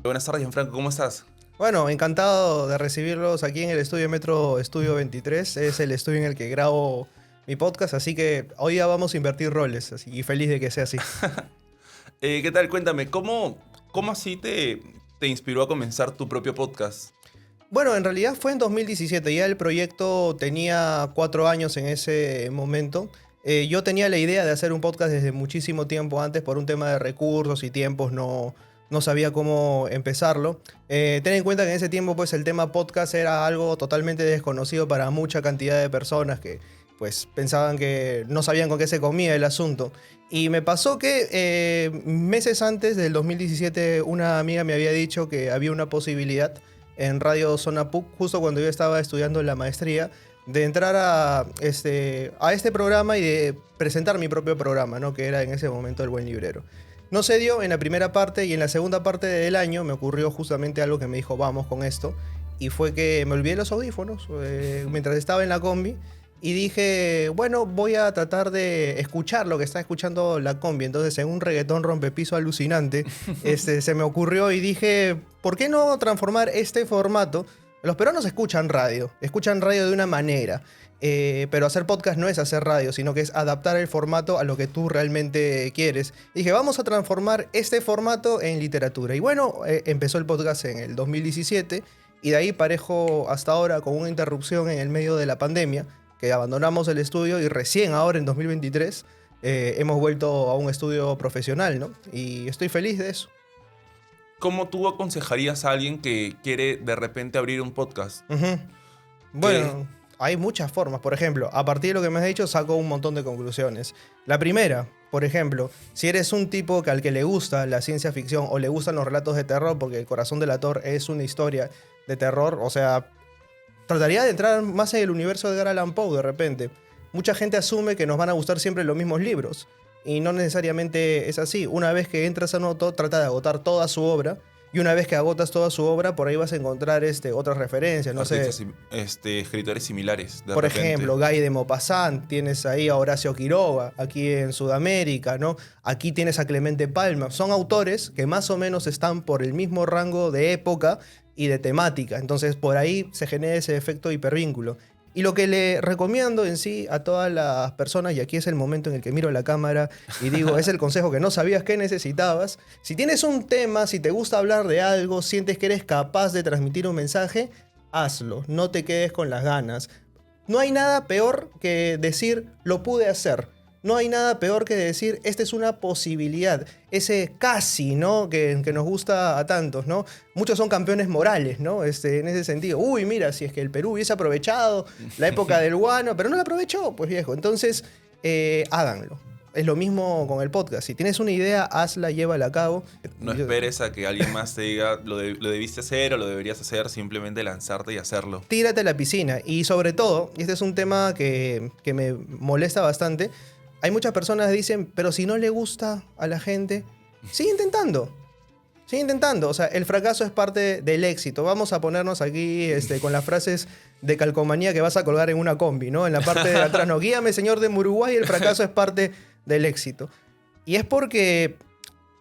Buenas tardes, Gianfranco, ¿cómo estás? Bueno, encantado de recibirlos aquí en el estudio Metro Estudio 23. Es el estudio en el que grabo mi podcast, así que hoy ya vamos a invertir roles y feliz de que sea así. ¿Qué tal? Cuéntame, ¿cómo así te inspiró a comenzar tu propio podcast? Bueno, en realidad fue en 2017, ya el proyecto tenía 4 años en ese momento. Yo tenía la idea de hacer un podcast desde muchísimo tiempo antes, por un tema de recursos y tiempos no sabía cómo empezarlo. Ten en cuenta que en ese tiempo pues el tema podcast era algo totalmente desconocido para mucha cantidad de personas que pues pensaban que no sabían con qué se comía el asunto. Y me pasó que meses antes del 2017 una amiga me había dicho que había una posibilidad en Radio Zona PUC, justo cuando yo estaba estudiando la maestría, de entrar a este programa y de presentar mi propio programa, ¿no? Que era en ese momento El Buen Librero. No se dio en la primera parte, y en la segunda parte del año me ocurrió justamente algo que me dijo, vamos con esto. Y fue que me olvidé los audífonos mientras estaba en la combi. Y dije, bueno, voy a tratar de escuchar lo que está escuchando la combi. Entonces, en un reggaetón rompepiso alucinante, se me ocurrió y dije, ¿por qué no transformar este formato? Los peruanos escuchan radio de una manera. Pero hacer podcast no es hacer radio, sino que es adaptar el formato a lo que tú realmente quieres. Y dije, vamos a transformar este formato en literatura. Y bueno, empezó el podcast en el 2017 y de ahí parejo hasta ahora con una interrupción en el medio de la pandemia, que abandonamos el estudio y recién ahora en 2023 hemos vuelto a un estudio profesional, ¿no? Y estoy feliz de eso. ¿Cómo tú aconsejarías a alguien que quiere de repente abrir un podcast? Uh-huh. Bueno, hay muchas formas. Por ejemplo, a partir de lo que me has dicho, saco un montón de conclusiones. La primera, por ejemplo, si eres un tipo al que le gusta la ciencia ficción o le gustan los relatos de terror, porque El Corazón delator es una historia de terror, o sea, trataría de entrar más en el universo de Edgar Allan Poe de repente. Mucha gente asume que nos van a gustar siempre los mismos libros, y no necesariamente es así. Una vez que entras a un autor, trata de agotar toda su obra. Y una vez que agotas toda su obra, por ahí vas a encontrar otras referencias, no sé. Escritores similares, de Por repente. ejemplo, Guy de Maupassant, tienes ahí a Horacio Quiroga, aquí en Sudamérica, ¿no? Aquí tienes a Clemente Palma. Son autores que más o menos están por el mismo rango de época y de temática. Entonces, por ahí se genera ese efecto hipervínculo. Y lo que le recomiendo en sí a todas las personas, y aquí es el momento en el que miro la cámara y digo, es el consejo que no sabías que necesitabas. Si tienes un tema, si te gusta hablar de algo, sientes que eres capaz de transmitir un mensaje, hazlo, no te quedes con las ganas. No hay nada peor que decir, lo pude hacer. No hay nada peor que decir, esta es una posibilidad. Ese casi, ¿no? Que nos gusta a tantos, ¿no? Muchos son campeones morales, ¿no? En ese sentido. Uy, mira, si es que el Perú hubiese aprovechado la época del guano, pero no la aprovechó, pues viejo. Entonces, háganlo. Es lo mismo con el podcast. Si tienes una idea, hazla, llévala a cabo. No esperes a que alguien más te diga lo debiste hacer o lo deberías hacer, simplemente lanzarte y hacerlo. Tírate a la piscina. Y sobre todo, y este es un tema que me molesta bastante, hay muchas personas que dicen, pero si no le gusta a la gente, sigue intentando. Sigue intentando. O sea, el fracaso es parte del éxito. Vamos a ponernos aquí con las frases de calcomanía que vas a colgar en una combi, ¿no? En la parte de atrás, no, guíame, señor de Uruguay, el fracaso es parte del éxito. Y es porque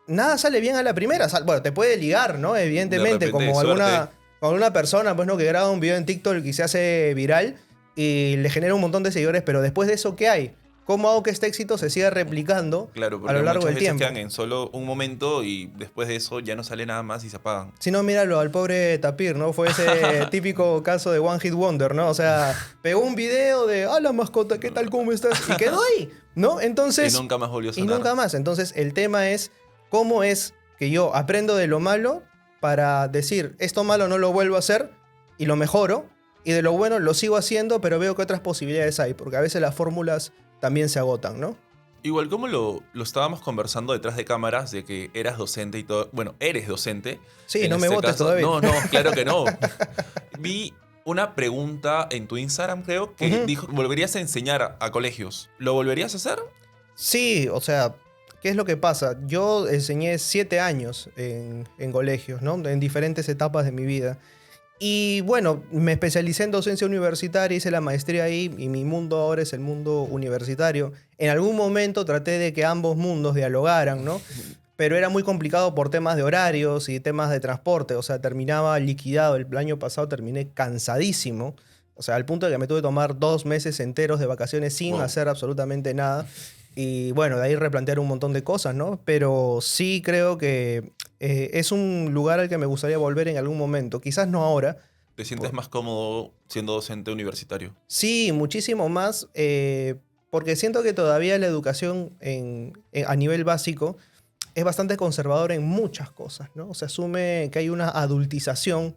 nada sale bien a la primera. Bueno, te puede ligar, ¿no? Evidentemente, como alguna persona, pues, ¿no? Que graba un video en TikTok y se hace viral y le genera un montón de seguidores, pero después de eso, ¿qué hay? ¿Cómo hago que este éxito se siga replicando a lo largo del tiempo? Quedan en solo un momento y después de eso ya no sale nada más y se apagan. Si no, míralo al pobre Tapir, ¿no? Fue ese típico caso de One Hit Wonder, ¿no? O sea, pegó un video de, la mascota, ¿qué tal, cómo estás? Y quedó ahí, ¿no? Entonces... Y nunca más volvió a sonar. Y nunca más. Entonces, el tema es, ¿cómo es que yo aprendo de lo malo para decir, esto malo no lo vuelvo a hacer y lo mejoro? Y de lo bueno lo sigo haciendo, pero veo que otras posibilidades hay, porque a veces las fórmulas también se agotan, ¿no? Igual como lo estábamos conversando detrás de cámaras, de que eras docente y todo. Bueno, eres docente. Sí, no me votes todavía. No, claro que no. Vi una pregunta en tu Instagram, creo, que dijo, ¿volverías a enseñar a colegios? ¿Lo volverías a hacer? Sí, o sea, ¿qué es lo que pasa? Yo enseñé 7 años en colegios, ¿no? En diferentes etapas de mi vida. Y bueno, me especialicé en docencia universitaria, hice la maestría ahí y mi mundo ahora es el mundo universitario. En algún momento traté de que ambos mundos dialogaran, ¿no? Pero era muy complicado por temas de horarios y temas de transporte. O sea, terminaba liquidado. El año pasado terminé cansadísimo. O sea, al punto de que me tuve que tomar 2 meses enteros de vacaciones sin hacer absolutamente nada. Y bueno, de ahí replantear un montón de cosas, ¿no? Pero sí creo que es un lugar al que me gustaría volver en algún momento. Quizás no ahora. ¿Te sientes más cómodo siendo docente universitario? Sí, muchísimo más. Porque siento que todavía la educación a nivel básico es bastante conservadora en muchas cosas, ¿no? O sea, asume que hay una adultización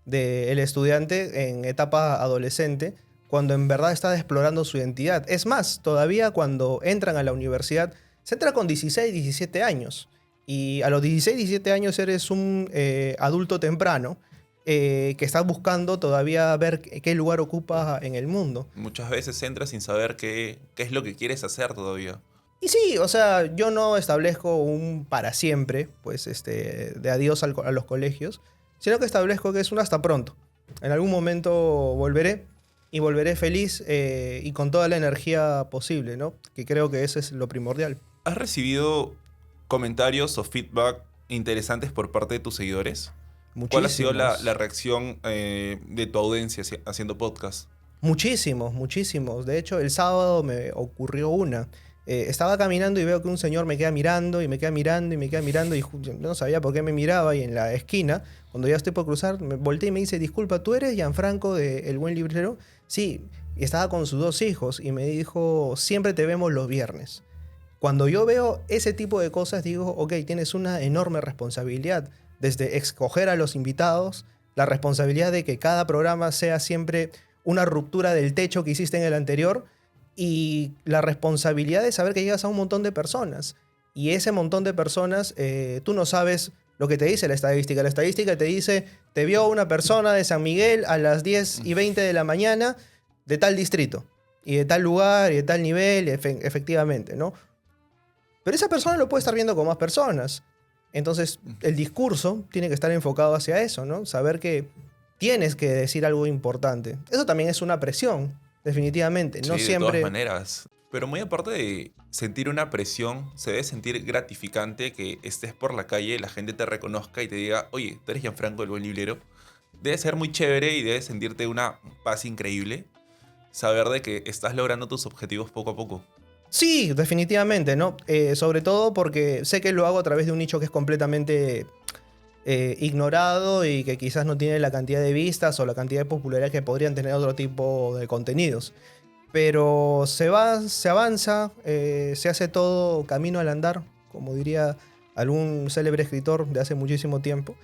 del estudiante en etapa adolescente, cuando en verdad está explorando su identidad. Es más, todavía cuando entran a la universidad, se entra con 16, 17 años. Y a los 16, 17 años eres un adulto temprano que está buscando todavía ver qué lugar ocupa en el mundo. Muchas veces entras sin saber qué es lo que quieres hacer todavía. Y sí, o sea, yo no establezco un para siempre, pues, de adiós a los colegios, sino que establezco que es un hasta pronto. En algún momento volveré y volveré feliz y con toda la energía posible, ¿no? Que creo que eso es lo primordial. ¿Has recibido comentarios o feedback interesantes por parte de tus seguidores? ¿Cuál ha sido la reacción de tu audiencia haciendo podcast? Muchísimos, muchísimos. De hecho, el sábado me ocurrió una. Estaba caminando y veo que un señor me queda mirando y me queda mirando y me queda mirando y yo no sabía por qué me miraba y en la esquina, cuando ya estoy por cruzar, me volteé y me dice, disculpa, ¿tú eres Gianfranco de El Buen Librero? Sí, y estaba con sus 2 hijos y me dijo, siempre te vemos los viernes. Cuando yo veo ese tipo de cosas digo, ok, tienes una enorme responsabilidad, desde escoger a los invitados, la responsabilidad de que cada programa sea siempre una ruptura del techo que hiciste en el anterior, y la responsabilidad de saber que llegas a un montón de personas. Y ese montón de personas, tú no sabes lo que te dice la estadística. La estadística te dice, te vio una persona de San Miguel a las 10:20 de la mañana de tal distrito, y de tal lugar, y de tal nivel, efectivamente, ¿no? Pero esa persona lo puede estar viendo con más personas. Entonces, el discurso tiene que estar enfocado hacia eso, ¿no? Saber que tienes que decir algo importante. Eso también es una presión. Definitivamente, no Sí, siempre. de todas maneras. Pero muy aparte de sentir una presión, se debe sentir gratificante que estés por la calle, la gente te reconozca y te diga, oye, tú eres Gianfranco el Buen Librero. Debe ser muy chévere y debes sentirte una paz increíble. Saber de que estás logrando tus objetivos poco a poco. Sí, definitivamente, ¿no? Sobre todo porque sé que lo hago a través de un nicho que es completamente ignorado y que quizás no tiene la cantidad de vistas o la cantidad de popularidad que podrían tener otro tipo de contenidos. Pero se avanza, se hace todo camino al andar, como diría algún célebre escritor de hace muchísimo tiempo.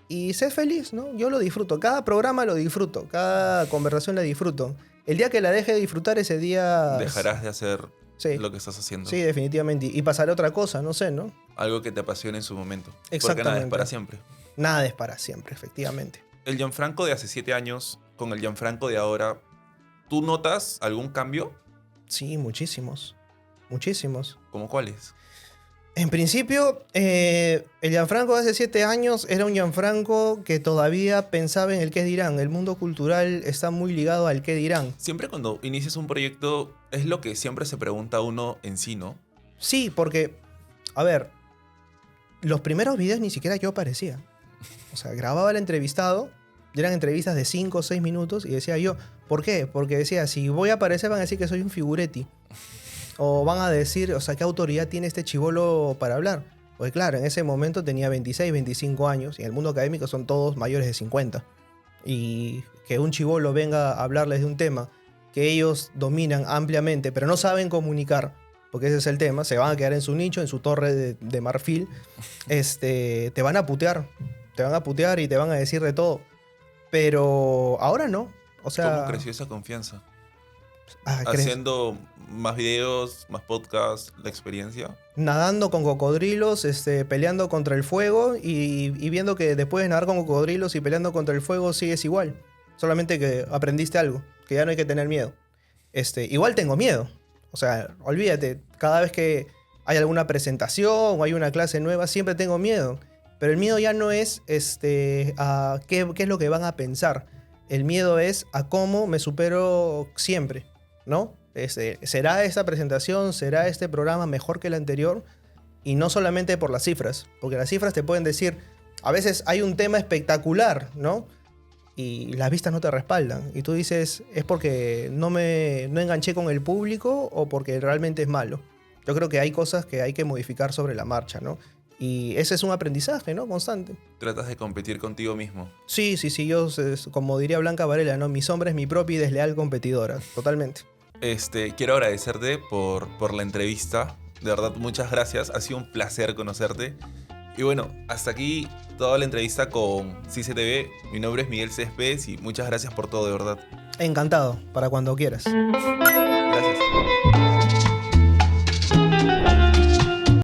Y sé feliz, ¿no? Yo lo disfruto. Cada programa lo disfruto. Cada conversación la disfruto. El día que la deje de disfrutar, ese día... Dejarás de hacer Sí. lo que estás haciendo. Sí, definitivamente. Y pasará otra cosa, no sé, ¿no? Algo que te apasione en su momento. Porque Exactamente. nada es para siempre. Nada es para siempre, efectivamente. El Gianfranco de hace 7 años con el Gianfranco de ahora, ¿tú notas algún cambio? Sí, muchísimos. Muchísimos. ¿Cómo cuáles? En principio, el Gianfranco de hace 7 años era un Gianfranco que todavía pensaba en el qué dirán. El mundo cultural está muy ligado al qué dirán. Siempre cuando inicias un proyecto es lo que siempre se pregunta uno en sí, ¿no? Sí, porque, a ver, los primeros videos ni siquiera yo aparecía. O sea, grababa el entrevistado, y eran entrevistas de 5 o 6 minutos, y decía yo, ¿por qué? Porque decía, si voy a aparecer van a decir que soy un figuretti. O van a decir, o sea, ¿qué autoridad tiene este chibolo para hablar? Pues claro, en ese momento tenía 26, 25 años, y en el mundo académico son todos mayores de 50. Y que un chibolo venga a hablarles de un tema que ellos dominan ampliamente, pero no saben comunicar, porque ese es el tema, se van a quedar en su nicho, en su torre de marfil, te van a putear y te van a decir de todo. Pero ahora no. O sea, ¿cómo creció esa confianza? ¿crees? Haciendo más videos, más podcasts, la experiencia. Nadando con cocodrilos, peleando contra el fuego y viendo que después de nadar con cocodrilos y peleando contra el fuego sigues igual. Solamente que aprendiste algo, que ya no hay que tener miedo. Igual tengo miedo. O sea, olvídate, cada vez que hay alguna presentación o hay una clase nueva, siempre tengo miedo. Pero el miedo ya no es a qué es lo que van a pensar. El miedo es a cómo me supero siempre, ¿no? ¿Será esta presentación, será este programa mejor que el anterior? Y no solamente por las cifras, porque las cifras te pueden decir, a veces hay un tema espectacular, ¿no? Y las vistas no te respaldan. Y tú dices, ¿es porque no enganché con el público o porque realmente es malo? Yo creo que hay cosas que hay que modificar sobre la marcha, ¿no? Y ese es un aprendizaje, ¿no? Constante. Tratas de competir contigo mismo. Sí, yo, como diría Blanca Varela, ¿no? Mi sombra es mi propia y desleal competidora. Totalmente. Quiero agradecerte por la entrevista. De verdad, muchas gracias. Ha sido un placer conocerte. Y bueno, hasta aquí toda la entrevista con CICE TV. Mi nombre es Miguel Céspedes y muchas gracias por todo, de verdad. Encantado, para cuando quieras.